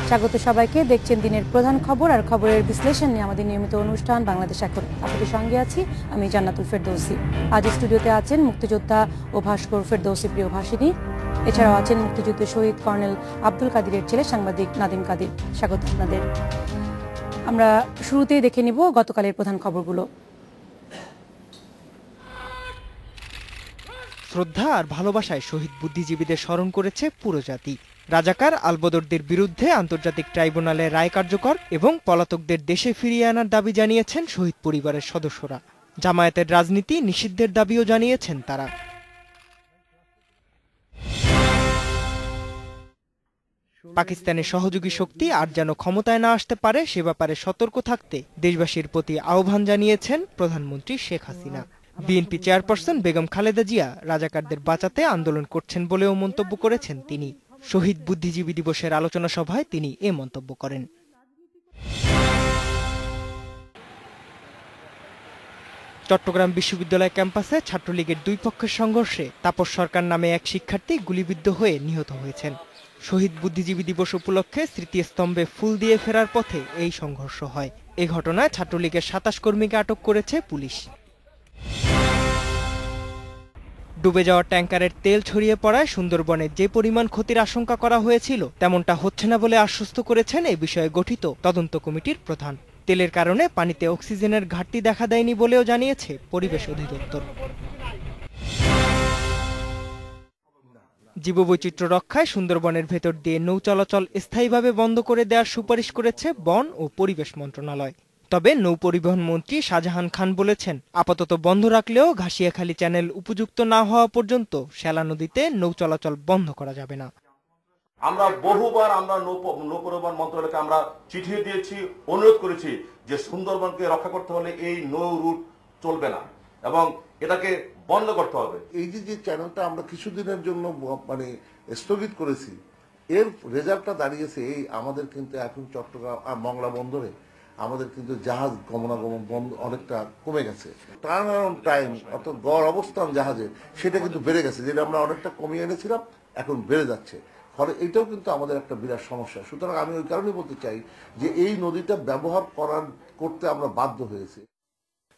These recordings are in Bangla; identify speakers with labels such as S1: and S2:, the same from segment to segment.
S1: স্বাগত সবাইকে। দেখছেন দিনের প্রধান খবর আর খবরের বিশ্লেষণ নিয়ে আমাদের নিয়মিত অনুষ্ঠান বাংলাদেশ এখন। আপনাদের সঙ্গে আছি আমি জান্নাতুল ফেরদৌসী। আজ স্টুডিওতে আছেন মুক্তিযোদ্ধা ও ভাস্কর ফেরদৌসী প্রিয় ভাষিনী। এছাড়াও আছেন মুক্তিযুদ্ধের শহীদ কর্নেল আব্দুল কাদিরের ছেলে সাংবাদিক নাদিম কাদির। স্বাগত আপনাদের। আমরা শুরুতেই দেখে নিব গতকালের প্রধান খবরগুলো।
S2: শ্রদ্ধা আর ভালোবাসায় শহীদ বুদ্ধিজীবীদের স্মরণ করেছে পুরো জাতি। রাজাকার আলবদরদের বিরুদ্ধে আন্তর্জাতিক ট্রাইব্যুনালে রায় কার্যকর এবং পলাতকদের দেশে ফিরিয়ে আনার দাবি জানিয়েছেন শহীদ পরিবারের সদস্যরা। জামায়াতের রাজনীতি নিষিদ্ধের দাবিও জানিয়েছেন তারা। পাকিস্তানের সহযোগী শক্তি আর যেন ক্ষমতায় না আসতে পারে সে ব্যাপারে সতর্ক থাকতে দেশবাসীর প্রতি আহ্বান জানিয়েছেন প্রধানমন্ত্রী শেখ হাসিনা। বিএনপি চেয়ারপারসন বেগম খালেদা জিয়া রাজাকারদের বাঁচাতে আন্দোলন করছেন বলেও মন্তব্য করেছেন তিনি। শহীদ বুদ্ধিজীবী দিবসের আলোচনা সভায় তিনি এ মন্তব্য করেন। চট্টগ্রাম বিশ্ববিদ্যালয় ক্যাম্পাসে ছাত্রলীগের দুই পক্ষের সংঘর্ষে তাপস সরকার নামে এক শিক্ষার্থী গুলিবিদ্ধ হয়ে নিহত হয়েছেন। শহীদ বুদ্ধিজীবী দিবস উপলক্ষে স্মৃতিস্তম্ভে ফুল দিয়ে ফেরার পথে এই সংঘর্ষ হয়। এ ঘটনায় ছাত্রলীগের ২৭ কর্মীকে আটক করেছে পুলিশ। ডুবে যাওয়া ট্যাঙ্কারের তেল ছড়িয়ে পড়ায় সুন্দরবনে যে পরিমাণ ক্ষতির আশঙ্কা করা হয়েছিল তেমনটা হচ্ছে না বলে আশ্বস্ত করেছেন এ বিষয়ে গঠিত তদন্ত কমিটির প্রধান। তেলের কারণে পানিতে অক্সিজেনের ঘাটতি দেখা দেয়নি বলেও জানিয়েছে পরিবেশ অধিদপ্তর। জীববৈচিত্র্য রক্ষায় সুন্দরবনের ভেতর দিয়ে নৌ চলাচল স্থায়ীভাবে বন্ধ করে দেওয়ার সুপারিশ করেছে বন ও পরিবেশ মন্ত্রণালয়। তবে নৌ পরিবহন মন্ত্রী শাহজাহান খান বলেছেন, আপাতত বন্ধ রাখলেও ঘাসিয়াখালী চ্যানেল উপযুক্ত না হওয়া পর্যন্ত শ্যালা নদীতে নৌ চলাচল বন্ধ করা যাবে না।
S3: আমরা বহুবার নৌ পরিবহন মন্ত্রণালয়কে আমরা চিঠি দিয়েছি, অনুরোধ করেছি যে সুন্দরবনকে রক্ষা করতে হলে এই নৌ রুট চলবে না এবং এটাকে বন্ধ করতে হবে।
S4: এই যে চ্যানেলটা আমরা কিছুদিনের জন্য স্থগিত করেছি, এর রেজাল্টটা দাঁড়িয়েছে এই আমাদের কিন্তু এখন চট্টগ্রাম মংলা বন্দরে আমাদের কিন্তু জাহাজ গমনাগমন বন্ধ অনেকটা কমে গেছে। টার্ন অ্যারাউন্ড টাইম অর্থাৎ গড় অবস্থান জাহাজের সেটা কিন্তু বেড়ে গেছে, যেটা আমরা অনেকটা কমিয়ে এনেছিলাম এখন বেড়ে যাচ্ছে। ফলে এটাও কিন্তু আমাদের একটা বিরাট সমস্যা। সুতরাং আমি ওই কারণে বলতে চাই যে এই নদীটা ব্যবহার করতে আমরা বাধ্য হয়েছি।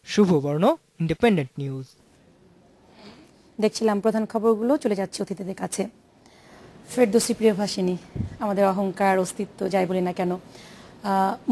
S2: শুভবর্ণ, ইন্ডিপেন্ডেন্ট নিউজ।
S1: দেখছিলাম প্রধান খবরগুলো, চলে যাচ্ছে অতিথিদের কাছে। ফেরদৌসী প্রিয় ভাষিনী, আমাদের অহংকার অস্তিত্ব যাই বলি না কেন,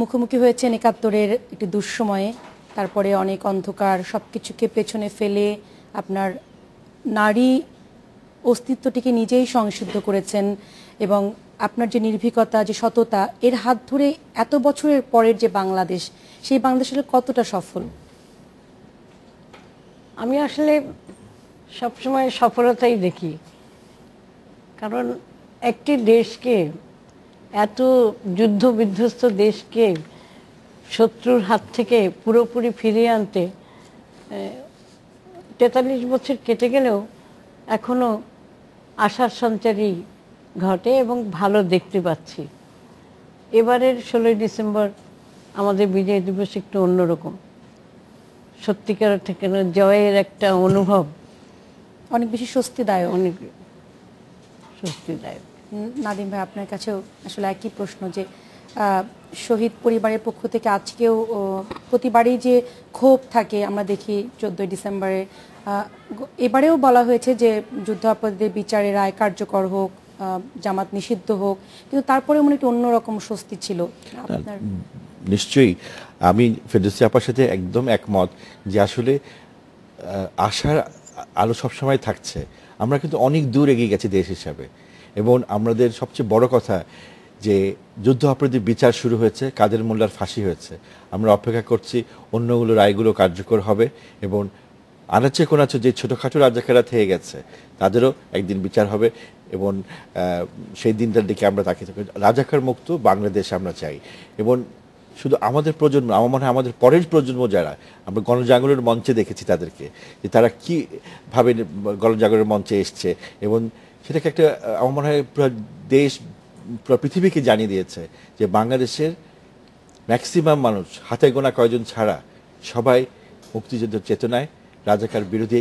S1: মুখোমুখি হয়েছেন ৭১-এর একটি দুঃসময়ে। তারপরে অনেক অন্ধকার সবকিছুকে পেছনে ফেলে আপনার নারী অস্তিত্বটিকে নিজেই সংসিদ্ধ করেছেন এবং আপনার যে নির্ভীকতা, যে সততা, এর হাত ধরে এত বছরের পরের যে বাংলাদেশ, সেই বাংলাদেশের কতটা সফল?
S5: আমি আসলে সবসময় সফলতাই দেখি, কারণ একটি দেশকে, এত যুদ্ধ বিধ্বস্ত দেশকে শত্রুর হাত থেকে পুরোপুরি ফিরিয়ে আনতে ৪৩ বছর কেটে গেলেও এখনো আশার সঞ্চারই ঘটে এবং ভালো দেখতে পাচ্ছি। এবারের ১৬ই ডিসেম্বর আমাদের বিজয় দিবস একটু অন্যরকম, সত্যিকার থেকে জয়ের একটা অনুভব,
S1: অনেক বেশি স্বস্তিদায়ক।
S5: অনেক স্বস্তিদায়ক।
S1: নাদিম ভাই, আপনার কাছেও আসলে একই প্রশ্ন, যে শহীদ পরিবারের পক্ষ থেকে আজকেও প্রতিবারই যে ক্ষোভ থাকে আমরা দেখি ১৪ই ডিসেম্বরে, এবারেও বলা হয়েছে যে যুদ্ধাপরাধীদের বিচারে রায় কার্যকর হোক, জামাত নিষিদ্ধ হোক, কিন্তু তারপরে মনে একটু অন্যরকম স্বস্তি ছিল।
S6: নিশ্চয়ই আমি ফেরদৌসী আপার সাথে একদম একমত যে আসলে আশার আলো সবসময় থাকছে। আমরা কিন্তু অনেক দূর এগিয়ে গেছি দেশ হিসাবে, এবং আমাদের সবচেয়ে বড় কথা যে যুদ্ধ অপরাধীর বিচার শুরু হয়েছে, কাদের মোল্লার ফাঁসি হয়েছে। আমরা অপেক্ষা করছি অন্যগুলো রায়গুলো কার্যকর হবে এবং আনাচে কোনাচে যে ছোটোখাটো রাজাকাররা থেকে গেছে তাদেরও একদিন বিচার হবে এবং সেই দিনটার দিকে আমরা তাকিয়ে থাকি। রাজাকার মুক্ত বাংলাদেশ আমরা চাই, এবং শুধু আমাদের প্রজন্ম, আমার মনে হয় আমাদের পরের প্রজন্ম যারা, আমরা গণজাগরণের মঞ্চে দেখেছি তাদেরকে যে তারা কীভাবে গণজাগরণের মঞ্চে এসছে এবং সেটাকে একটা আমার মনে হয় পুরো দেশ, পুরো পৃথিবীকে জানিয়ে দিয়েছে যে বাংলাদেশের ম্যাক্সিমাম মানুষ, হাতে গোনা কয়জন ছাড়া সবাই মুক্তিযুদ্ধের চেতনায় রাজাকার বিরোধী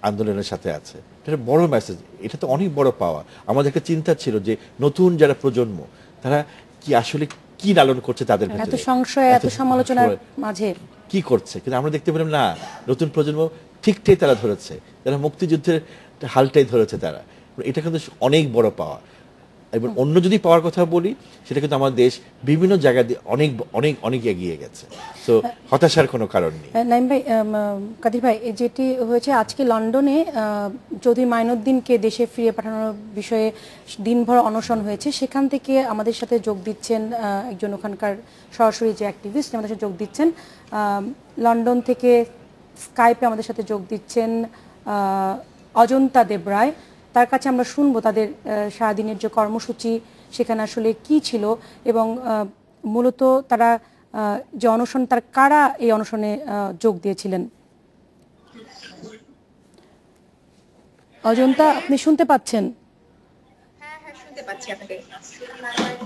S6: আন্দোলনের সাথে আছে। এটা বড় মেসেজ, এটা তো অনেক বড় পাওয়া। আমাদের একটা চিন্তা ছিল যে নতুন যারা প্রজন্ম তারা কি আসলে কি লালন করছে তাদের
S1: এত
S6: ভেতরে,
S1: সংশয় এত সমালোচনার মাঝে
S6: কি করছে, কিন্তু আমরা দেখতে পেলাম না, নতুন প্রজন্ম ঠিকটাই তারা ধরেছে, তারা মুক্তিযুদ্ধের হালটাই ধরেছে তারা। এটা কিন্তু অনেক বড় পাওয়া। এবং অন্য যদি পাওয়ার কথা বলি, সেটা কিন্তু আমার দেশ বিভিন্ন জায়গা দিয়ে অনেক অনেক অনেক এগিয়ে গেছে। তো হতাশার কোনো কারণ নেই।
S1: নাইম ভাই, কাদির ভাই, যেটি হয়েছে আজকে লন্ডনে চৌধুরী মাইনুদ্দিনকে দেশে ফিরিয়ে পাঠানোর বিষয়ে দিনভর অনশন হয়েছে, সেখান থেকে আমাদের সাথে যোগ দিচ্ছেন একজন ওখানকার সরাসরি যে অ্যাক্টিভিস্ট, আমাদের সাথে যোগ দিচ্ছেন লন্ডন থেকে স্কাইপে আমাদের সাথে যোগ দিচ্ছেন অজন্তা দেবরায়। তার কাছে আমরা শুনবো তাদের সারাদিনের যে কর্মসূচি সেখানে আসলে কি ছিল এবং মূলত তারা যে অনশন, তার কারা এই অনশনে যোগ দিয়েছিলেন। অজন্তা, আপনি শুনতে পাচ্ছেন?
S7: হ্যাঁ, শুনতে পাচ্ছি আপনাকে।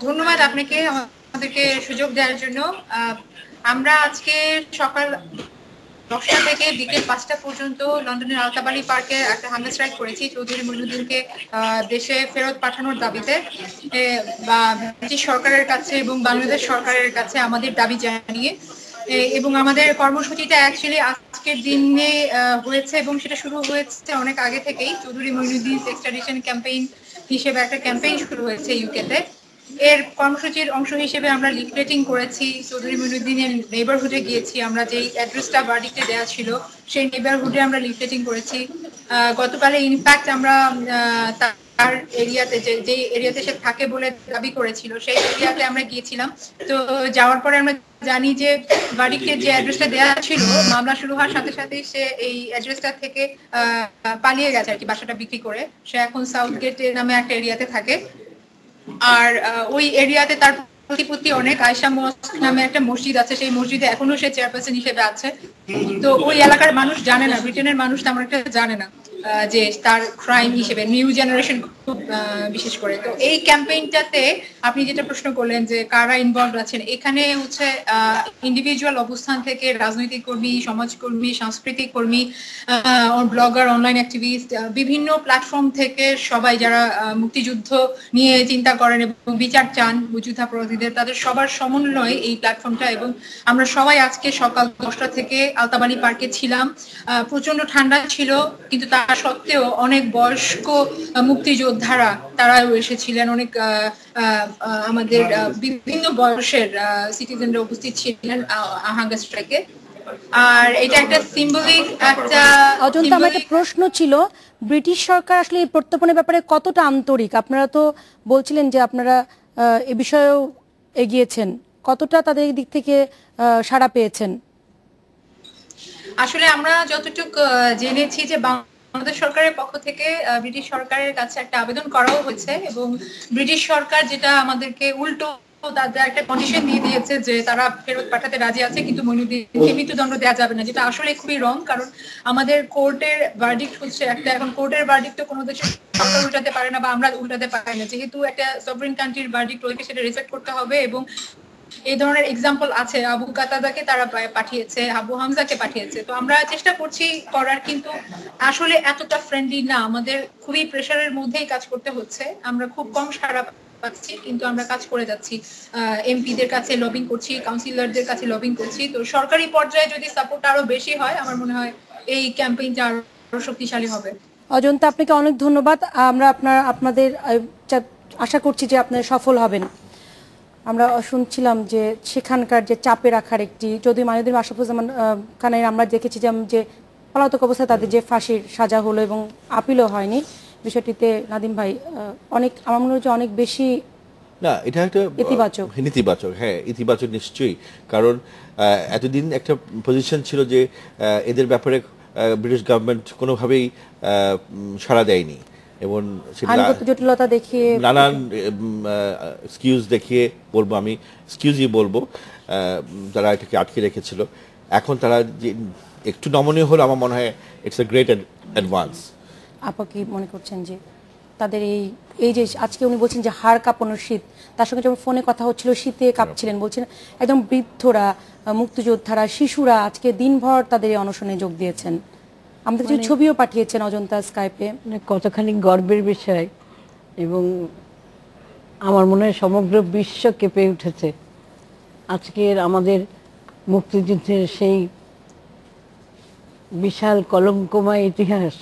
S7: ধন্যবাদ আপনাকে আমাদেরকে সুযোগ দেওয়ার জন্য। আমরা আজকে সকাল 10টা থেকে বিকেল 5টা পর্যন্ত লন্ডনের আলতাবাড়ি পার্কে একটা হাঙ্গার স্ট্রাইক করেছি চৌধুরী মইনুদ্দিনকে দেশে ফেরত পাঠানোর দাবিতে, বা ব্রিটিশ সরকারের কাছে এবং বাংলাদেশ সরকারের কাছে আমাদের দাবি জানিয়ে। এবং আমাদের কর্মসূচিটা অ্যাকচুয়ালি আজকের দিনে হয়েছে এবং সেটা শুরু হয়েছে অনেক আগে থেকেই। চৌধুরী মইনুদ্দিন এক্সট্রাডিশন ক্যাম্পেইন হিসেবে একটা ক্যাম্পেইন শুরু হয়েছে ইউকেতে। এর কর্মসূচির অংশ হিসেবে আমরা লিফলেটিং করেছি, চৌধুরী মইনুদ্দিনের নেইবারহুডে গিয়েছি। আমরা যেই অ্যাড্রেসটা ভার্ডিক্টে দেওয়া ছিল সেই নেইবারহুডে আমরা লিফলেটিং করেছি। গতকালে ইনফ্যাক্ট আমরা তার এরিয়াতে, যে এরিয়াতে সে থাকে বলে দাবি করেছিল, সেই এরিয়াতে আমরা গিয়েছিলাম। তো যাওয়ার পরে আমরা জানি যে ভার্ডিক্টে যে অ্যাড্রেসটা দেওয়া ছিল, মামলা শুরু হওয়ার সাথে সাথে সে এই অ্যাড্রেসটা থেকে পালিয়ে গেছে আর কি, বাসাটা বিক্রি করে। সে এখন সাউথ গেট নামে একটা এরিয়াতে থাকে। আর ওই এরিয়াতে তার প্রতিপত্তি অনেক, আয়শা মস্ক নামে একটা মসজিদ আছে, সেই মসজিদে এখনো সে চেয়ারপারসন হিসেবে আছে। তো ওই এলাকার মানুষ জানে না, ব্রিটেনের মানুষ তেমন একটা জানে না যে তার ক্রাইম হিসেবে, নিউ জেনারেশন খুব বিশেষ করে। তো এই ক্যাম্পেইনটাতে আপনি যেটা প্রশ্ন করলেন যে কারা ইনভলভ আছেন, এখানে হচ্ছে ইন্ডিভিজুয়াল অবস্থান থেকে রাজনৈতিক কর্মী, সমাজকর্মী, সাংস্কৃতিক কর্মী, ব্লগার, অনলাইন অ্যাক্টিভিস্ট, বিভিন্ন প্ল্যাটফর্ম থেকে সবাই যারা মুক্তিযুদ্ধ নিয়ে চিন্তা করেন এবং বিচার চান যুদ্ধাপরাধীদের, তাদের সবার সমন্বয়ে এই প্ল্যাটফর্মটা। এবং আমরা সবাই আজকে সকাল 10টা থেকে আলতাবাড়ি পার্কে ছিলাম। প্রচন্ড ঠান্ডা ছিল, কিন্তু তা সত্ত্বেও অনেক বয়স্ক মুক্তিযোদ্ধারা তারাও এসেছিলেন, অনেক আমাদের বিভিন্ন বয়সের সিটিজেনরা উপস্থিত ছিলেন হাঙ্গার স্ট্রাইকে। আর এটা একটা সিম্বলিক একটা।
S1: অজন্তা, আমার একটা প্রশ্ন ছিল, ব্রিটিশ সরকার আসলে এই প্রত্যর্পণের ব্যাপারে কতটা আন্তরিক? আপনারা তো বলছিলেন যে আপনারা এ বিষয়েও এগিয়েছেন, কতটা তাদের দিক থেকে সাড়া পেয়েছেন?
S7: আসলে আমরা যতটুকু জেনেছি যে বাংলাদেশ সরকারের পক্ষ থেকে ব্রিটিশ সরকারের কাছে একটা আবেদন করাও হয়েছে, এবং ব্রিটিশ সরকার যেটা আমাদেরকে উল্টো তাদের একটা কন্ডিশন দিয়ে দিয়েছে যে তারা ফেরত পাঠাতে রাজি আছে, কিন্তু মইনুদ্দিনকে মৃত্যুদণ্ড দেওয়া যাবে না, যেটা আসলে খুবই রং। কারণ আমাদের কোর্টের ভার্ডিক্ট হচ্ছে একটা, এখন কোর্টের ভার্ডিক্ট তো কোনো দেশের সরকার উল্টাতে পারে না বা আমরা উল্টাতে পারি না, যেহেতু একটা সভরেন কান্ট্রির ভার্ডিক্ট ওইকে সেটা রেসপেক্ট করতে হবে। এবং এই ধরনের এক্সাম্পল আছে, আবু কাতাদাকে তারা পাঠিয়েছে, আবু হামজাকে পাঠিয়েছে। তো আমরা চেষ্টা করছি করার, কিন্তু আসলে এতটা ফ্রেন্ডলি না, আমাদের খুবই প্রেশারের মধ্যেই কাজ করতে হচ্ছে। আমরা খুব কম সাড়া পাচ্ছি, কিন্তু আমরা কাজ করে যাচ্ছি, এমপিদের কাছে লবিং করছি, কাউন্সিলরদের কাছে লবিং করছি। তো সরকারি পর্যায়ে যদি সাপোর্ট আরো বেশি হয়, আমার মনে হয় এই ক্যাম্পেইনটা আরো শক্তিশালী হবে।
S1: অজন্তা, আপনাকে অনেক ধন্যবাদ। আমরা আপনাদের আশা করছি যে আপনারা সফল হবেন। আমরা শুনছিলাম যে সেখানকার যে চাপে রাখার একটি, চৌধুরী মাইনুদ্দিন, আশরাফুজ্জামান খানের আমরা দেখেছি যে পলাতক অবস্থায় তাদের যে ফাঁসির সাজা হলো এবং আপিলও হয়নি, বিষয়টিতে নাদিম ভাই অনেক, আমার মনে হয় যে অনেক বেশি
S6: না, এটা একটা নেতিবাচক। হ্যাঁ, ইতিবাচক নিশ্চয়ই। কারণ এতদিন একটা পজিশন ছিল যে এদের ব্যাপারে ব্রিটিশ গভর্নমেন্ট কোনোভাবেই সাড়া দেয়নি, এবং
S1: জটিলতা দেখিয়ে,
S6: নানান এক্সকিউজ দেখিয়ে বলবো, আমি এক্সকিউজই বলবো, যারা এটাকে আটকে রেখেছিল। এখন তারা যে একটু নমনীয় হলো, আমার মনে হয় ইটস এ গ্রেট অ্যাডভান্স।
S1: আপা কি মনে করছেন যে তাদের এই যে আজকে উনি বলছেন যে হাড় কাঁপানোর শীত, তার সঙ্গে যখন ফোনে কথা হচ্ছিল শীতে কাঁপছিলেন, বলছেন একদম বৃদ্ধরা, মুক্তিযোদ্ধারা, শিশুরা আজকে দিনভর তাদের এই অনশনে যোগ দিয়েছেন। আমাদের কিছু ছবিও পাঠিয়েছেন অজন্তা স্কাইপে।
S5: কতখানি গর্বের বিষয়। এবং আমার মনে হয় সমগ্র বিশ্ব কেঁপে উঠেছে আজকের আমাদের মুক্তিযুদ্ধের সেই বিশাল কলঙ্কময় ইতিহাস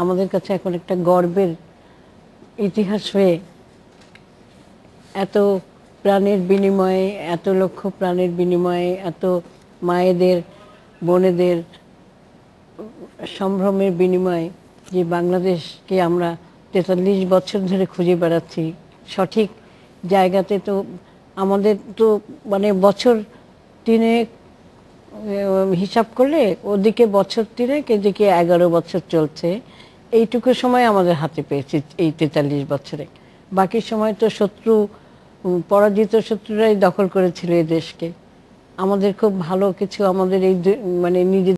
S5: আমাদের কাছে এখন একটা গর্বের ইতিহাস হয়ে এত প্রাণের বিনিময়ে, এত লক্ষ প্রাণের বিনিময়ে, এত মায়েদের বোনেদের সম্ভ্রমের বিনিময়ে যে বাংলাদেশকে আমরা 43 বছর ধরে খুঁজে বেড়াচ্ছি সঠিক জায়গাতে, তো আমাদের তো মানে বছর 3 হিসাব করলে ওদিকে বছর 3 এদিকে 11 বছর চলছে। এইটুকু সময় আমাদের হাতে পেয়েছি এই 43 বছরে। বাকি সময় তো পরাজিত শত্রুরাই দখল করেছিল এই দেশকে। আমাদের খুব ভালো কিছু আমাদের এই মানে নিজেদের